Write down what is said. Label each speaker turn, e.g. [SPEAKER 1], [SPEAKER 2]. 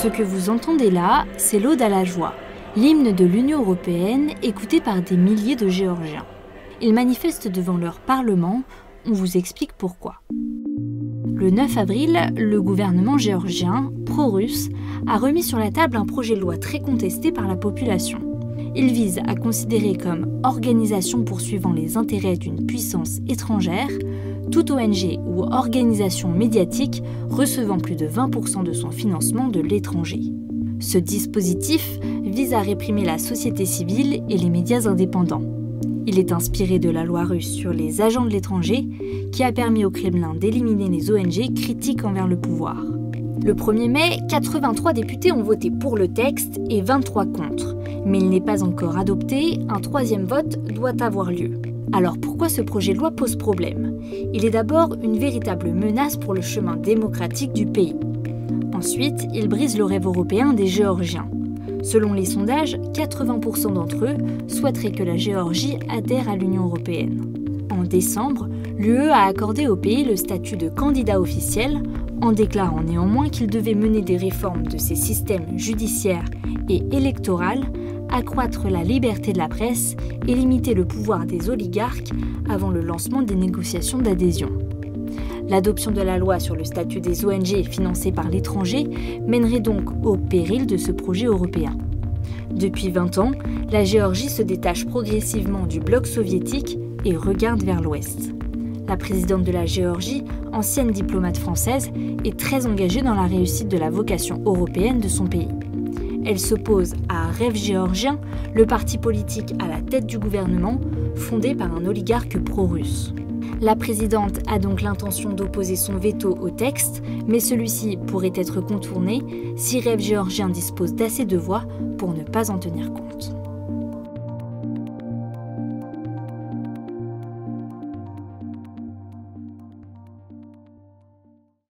[SPEAKER 1] Ce que vous entendez là, c'est l'Ode à la joie, l'hymne de l'Union européenne écouté par des milliers de Géorgiens. Ils manifestent devant leur parlement, on vous explique pourquoi. Le 9 avril, le gouvernement géorgien, pro-russe, a remis sur la table un projet de loi très contesté par la population. Il vise à considérer comme organisation poursuivant les intérêts d'une puissance étrangère toute ONG ou organisation médiatique recevant plus de 20% de son financement de l'étranger. Ce dispositif vise à réprimer la société civile et les médias indépendants. Il est inspiré de la loi russe sur les agents de l'étranger qui a permis au Kremlin d'éliminer les ONG critiques envers le pouvoir. Le 1er mai, 83 députés ont voté pour le texte et 23 contre. Mais il n'est pas encore adopté, un troisième vote doit avoir lieu. Alors pourquoi ce projet de loi pose problème? Il est d'abord une véritable menace pour le chemin démocratique du pays. Ensuite, il brise le rêve européen des Géorgiens. Selon les sondages, 80% d'entre eux souhaiteraient que la Géorgie adhère à l'Union européenne. En décembre, l'UE a accordé au pays le statut de candidat officiel, en déclarant néanmoins qu'il devait mener des réformes de ses systèmes judiciaires et électoraux, accroître la liberté de la presse et limiter le pouvoir des oligarques avant le lancement des négociations d'adhésion. L'adoption de la loi sur le statut des ONG financées par l'étranger mènerait donc au péril de ce projet européen. Depuis 20 ans, la Géorgie se détache progressivement du bloc soviétique et regarde vers l'ouest. La présidente de la Géorgie, ancienne diplomate française, est très engagée dans la réussite de la vocation européenne de son pays. Elle s'oppose à Rêve géorgien, le parti politique à la tête du gouvernement, fondé par un oligarque pro-russe. La présidente a donc l'intention d'opposer son veto au texte, mais celui-ci pourrait être contourné si Rêve géorgien dispose d'assez de voix pour ne pas en tenir compte.